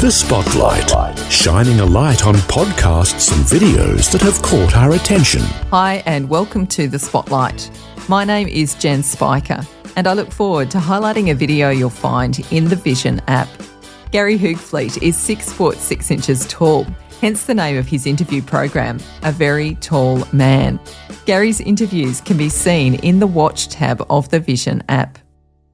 The Spotlight, shining a light on podcasts and videos that have caught our attention. Hi and welcome to The Spotlight. My name is Jen Spiker and I look forward to highlighting a video you'll find in the Vision app. Gary Hoogvliet is 6 foot 6 inches tall, hence the name of his interview program, A Very Tall Man. Gary's interviews can be seen in the Watch tab of the Vision app.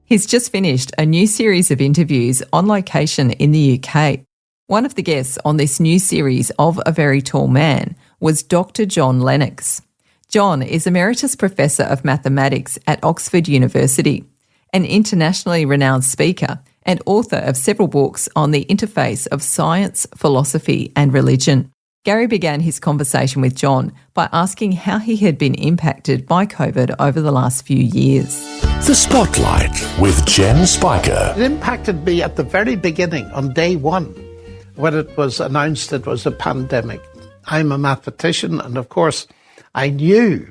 He's just finished a new series of interviews on location in the UK. One of the guests on this new series of A Very Tall Man was Dr. John Lennox. John is Emeritus Professor of Mathematics at Oxford University, an internationally renowned speaker and author of several books on the interface of science, philosophy and religion. Gary began his conversation with John by asking how he had been impacted by COVID over the last few years. The Spotlight with Jen Spiker. It impacted me at the very beginning, on day one, when it was announced it was a pandemic. I'm a mathematician, and of course, I knew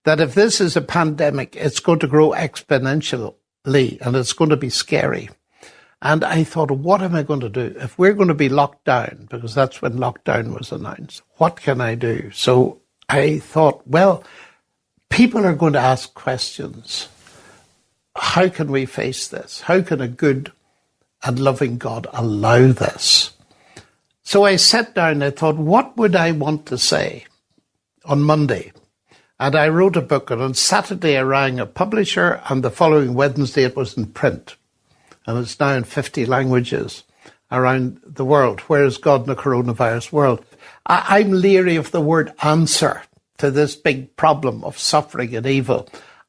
that if this is a pandemic, it's going to grow exponentially and it's going to be scary. And I thought, what am I going to do? If we're going to be locked down, because that's when lockdown was announced, what can I do? So I thought, well, people are going to ask questions. How can we face this? How can a good and loving God allow this? So I sat down and I thought, what would I want to say on Monday? And I wrote a book, and on Saturday I rang a publisher, and the following Wednesday it was in print. And it's now in 50 languages around the world. Where is God in the coronavirus world? I'm leery of the word answer to this big problem of suffering and evil.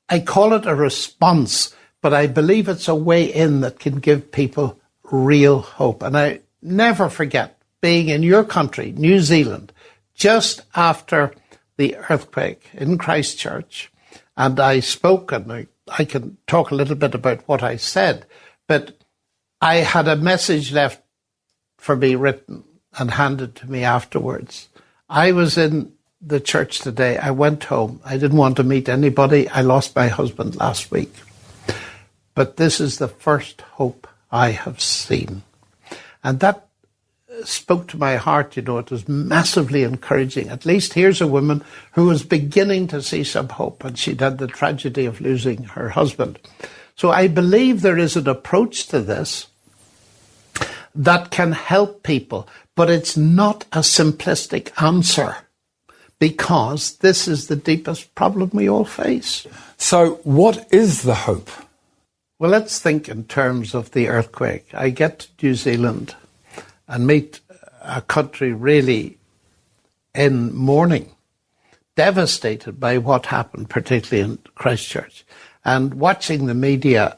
I call it a response, but I believe it's a way in that can give people real hope. And I never forget being in your country, New Zealand, just after the earthquake in Christchurch. And I spoke, and I can talk a little bit about what I said. But I had a message left for me written and handed to me afterwards. I was in the church today. I went home. I didn't want to meet anybody. I lost my husband last week. But this is the first hope I have seen. And that spoke to my heart, It was massively encouraging. At least here's a woman who was beginning to see some hope, and she'd had the tragedy of losing her husband. So I believe there is an approach to this that can help people, but it's not a simplistic answer, because this is the deepest problem we all face. So what is the hope? Well, let's think in terms of the earthquake. I get to New Zealand and meet a country really in mourning, devastated by what happened, particularly in Christchurch. And watching the media,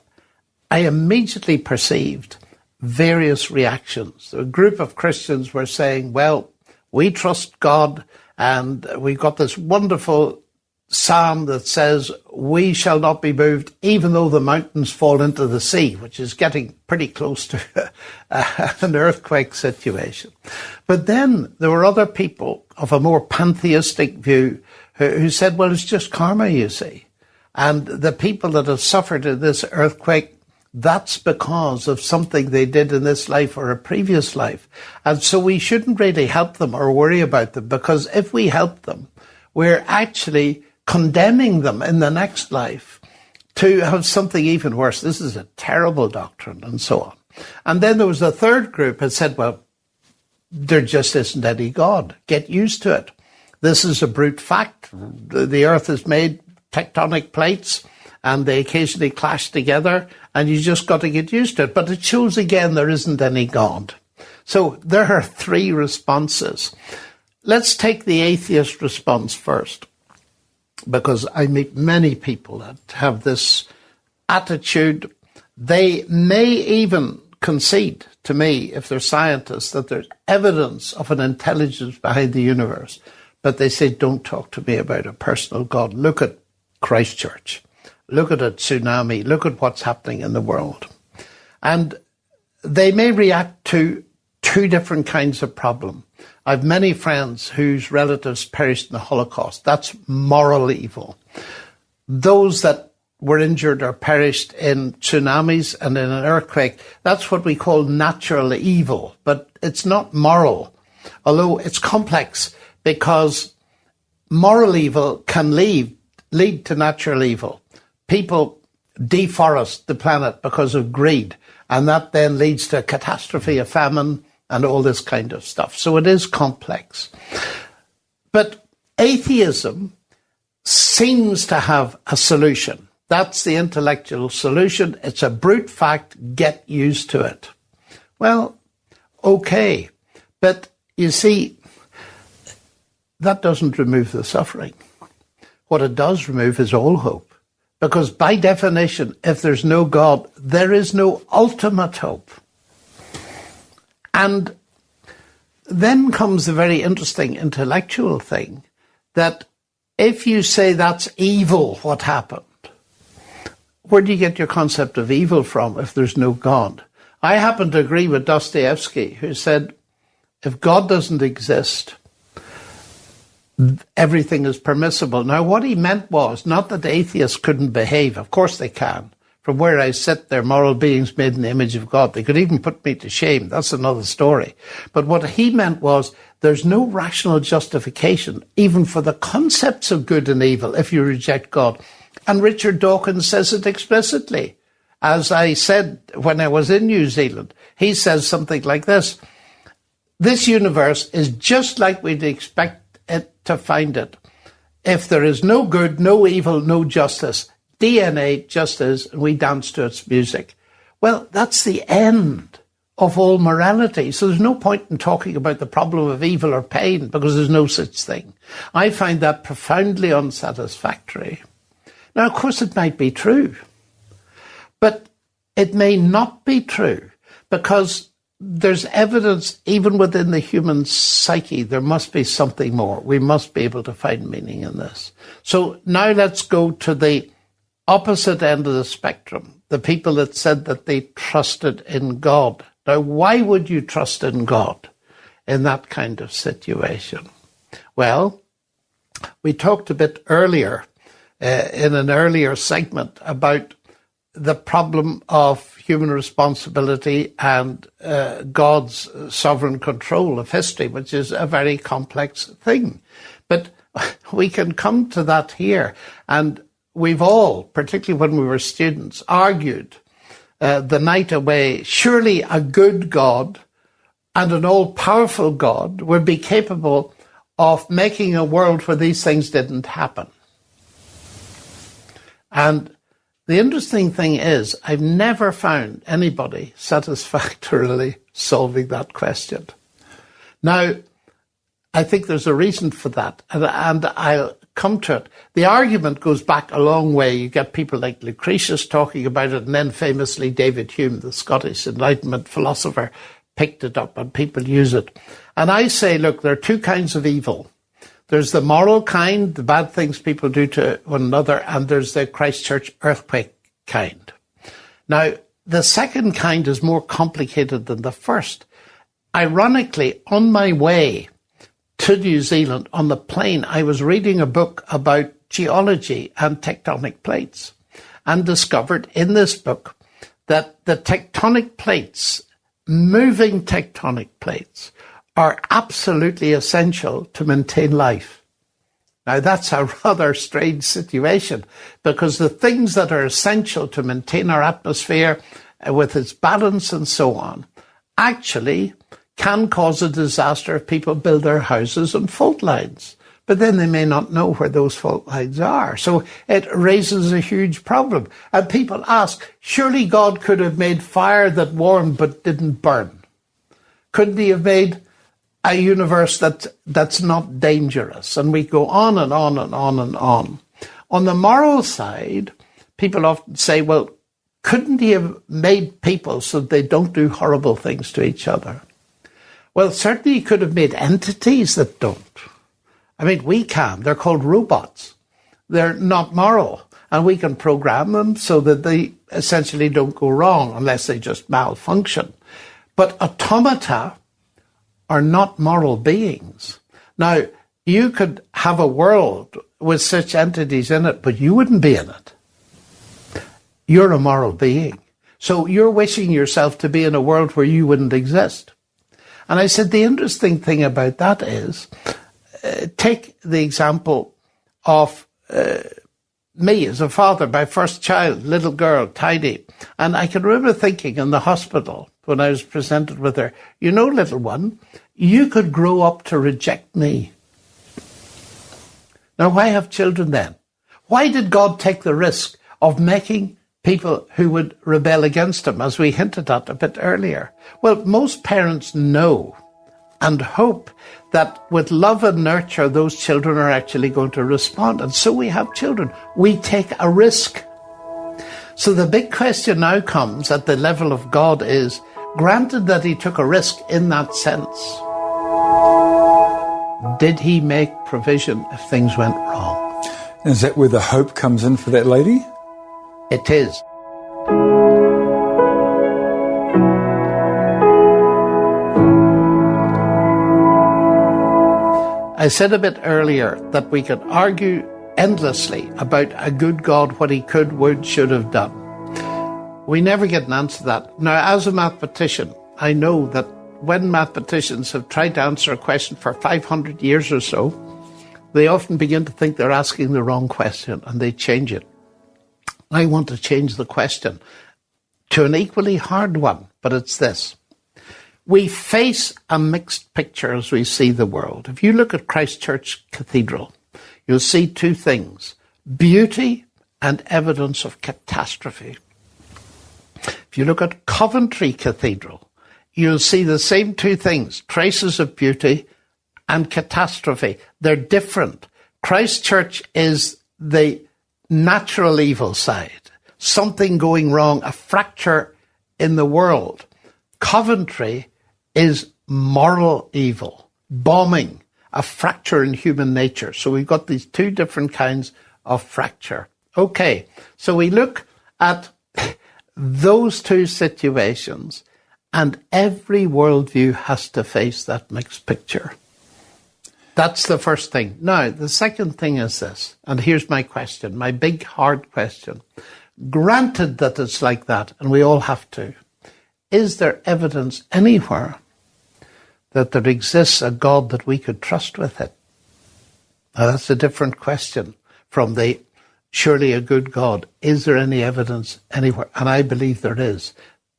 I immediately perceived various reactions. A group of Christians were saying, well, we trust God, and we got this wonderful psalm that says, we shall not be moved, even though the mountains fall into the sea, which is getting pretty close to an earthquake situation. But then there were other people of a more pantheistic view who said, well, it's just karma, you see. And the people that have suffered in this earthquake, that's because of something they did in this life or a previous life. And so we shouldn't really help them or worry about them, because if we help them, we're actually condemning them in the next life to have something even worse. This is a terrible doctrine, and so on. And then there was a third group that said, well, there just isn't any God. Get used to it. This is a brute fact. The earth is made tectonic plates, and they occasionally clash together, and you just got to get used to it. But it shows again there isn't any God. So there are three responses. Let's take the atheist response first, because I meet many people that have this attitude. They may even concede to me, if they're scientists, that there's evidence of an intelligence behind the universe. But they say, don't talk to me about a personal God. Look at Christchurch. Look at a tsunami. Look at what's happening in the world. And they may react to two different kinds of problem. I've many friends whose relatives perished in the Holocaust. That's moral evil. Those that were injured or perished in tsunamis and in an earthquake, that's what we call natural evil. But it's not moral, although it's complex, because moral evil can lead to natural evil. People deforest the planet because of greed, and that then leads to a catastrophe, a famine, and all this kind of stuff. So it is complex. But atheism seems to have a solution. That's the intellectual solution. It's a brute fact. Get used to it. Well, okay. But you see, that doesn't remove the suffering. What it does remove is all hope. Because by definition, if there's no God, there is no ultimate hope. And then comes the very interesting intellectual thing that if you say that's evil, what happened? Where do you get your concept of evil from if there's no God? I happen to agree with Dostoevsky, who said, if God doesn't exist, everything is permissible. Now, what he meant was not that atheists couldn't behave. Of course they can. From where I sit, they're moral beings made in the image of God. They could even put me to shame. That's another story. But what he meant was there's no rational justification even for the concepts of good and evil if you reject God. And Richard Dawkins says it explicitly. As I said when I was in New Zealand, he says something like this. This universe is just like we'd expect it to find it. If there is no good, no evil, no justice, DNA just is, and we dance to its music. Well, that's the end of all morality. So there's no point in talking about the problem of evil or pain because there's no such thing. I find that profoundly unsatisfactory. Now, of course, it might be true, but it may not be true because there's evidence even within the human psyche. There must be something more. We must be able to find meaning in this. So now let's go to the opposite end of the spectrum, the people that said that they trusted in God. Now, why would you trust in God in that kind of situation? Well, we talked a bit earlier, in an earlier segment, about the problem of human responsibility and God's sovereign control of history, which is a very complex thing. But we can come to that here, and we've all, particularly when we were students, argued the night away, surely a good God and an all-powerful God would be capable of making a world where these things didn't happen. And the interesting thing is, I've never found anybody satisfactorily solving that question. Now, I think there's a reason for that, and I'll come to it. The argument goes back a long way. You get people like Lucretius talking about it, and then famously David Hume, the Scottish Enlightenment philosopher, picked it up, and people use it. And I say, look, there are two kinds of evil. There's the moral kind, the bad things people do to one another, and there's the Christchurch earthquake kind. Now, the second kind is more complicated than the first. Ironically, on my way to New Zealand on the plane, I was reading a book about geology and tectonic plates, and discovered in this book that the tectonic plates, moving tectonic plates, are absolutely essential to maintain life. Now, that's a rather strange situation, because the things that are essential to maintain our atmosphere with its balance and so on actually can cause a disaster if people build their houses on fault lines. But then they may not know where those fault lines are. So it raises a huge problem. And people ask, surely God could have made fire that warmed but didn't burn. Couldn't he have made a universe that's not dangerous? And we go on and on and on and on. On the moral side, people often say, well, couldn't he have made people so they don't do horrible things to each other? Well, certainly he could have made entities that don't. I mean, we can. They're called robots. They're not moral. And we can program them so that they essentially don't go wrong unless they just malfunction. But automata are not moral beings. Now, you could have a world with such entities in it, but you wouldn't be in it. you're a moral being. So you're wishing yourself to be in a world where you wouldn't exist. And I said, the interesting thing about that is, take the example of me as a father, my first child, little girl, tiny. And I can remember thinking in the hospital when I was presented with her, you know, little one, you could grow up to reject me. Now, why have children then? Why did God take the risk of making people who would rebel against him, as we hinted at a bit earlier? Well, most parents know and hope that with love and nurture, those children are actually going to respond. And so we have children. We take a risk. So the big question now comes at the level of God is, granted that he took a risk in that sense, did he make provision if things went wrong? Is that where the hope comes in for that lady? It is. I said a bit earlier that we could argue endlessly about a good God, what he could, would, should have done. We never get an answer to that. Now, as a mathematician, I know that when mathematicians have tried to answer a question for 500 years or so, they often begin to think they're asking the wrong question and they change it. I want to change the question to an equally hard one, but it's this. We face a mixed picture as we see the world. If you look at Christ Church Cathedral, you'll see two things: beauty and evidence of catastrophe. If you look at Coventry Cathedral, you'll see the same two things: traces of beauty and catastrophe. They're different. Christ Church is the natural evil side, something going wrong, a fracture in the world. Coventry is moral evil, bombing, a fracture in human nature. So we've got these two different kinds of fracture. Okay, so we look at those two situations, and every worldview has to face that mixed picture. That's the first thing. Now, the second thing is this, and here's my question, my big hard question. Granted that it's like that, and we all have to, is there evidence anywhere that there exists a God that we could trust with it? Now, that's a different question from the surely a good God. Is there any evidence anywhere? And I believe there is.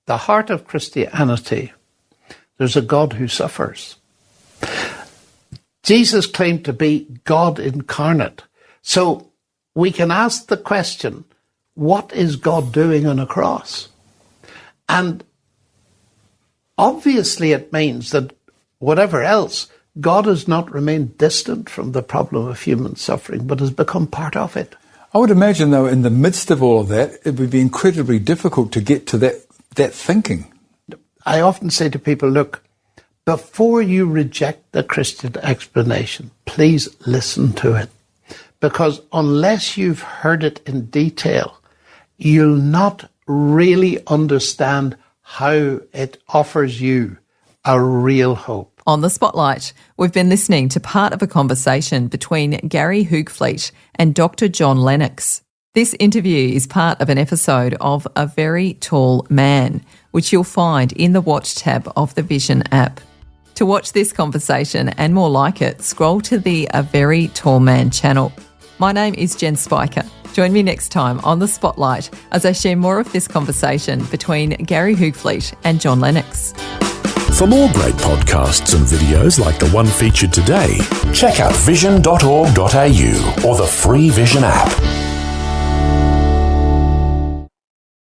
The heart of Christianity, there's a God who suffers. Jesus claimed to be God incarnate. So we can ask the question, what is God doing on a cross? And obviously it means that whatever else, God has not remained distant from the problem of human suffering, but has become part of it. I would imagine, though, in the midst of all of that, it would be incredibly difficult to get to that thinking. I often say to people, look, before you reject the Christian explanation, please listen to it. Because unless you've heard it in detail, you'll not really understand how it offers you a real hope. On the Spotlight, we've been listening to part of a conversation between Gary Hoogvliet and Dr. John Lennox. This interview is part of an episode of A Very Tall Man, which you'll find in the Watch tab of the Vision app. To watch this conversation and more like it, scroll to the A Very Tall Man channel. My name is Jen Spiker. Join me next time on The Spotlight as I share more of this conversation between Gary Hoogvliet and John Lennox. For more great podcasts and videos like the one featured today, check out vision.org.au or the free Vision app.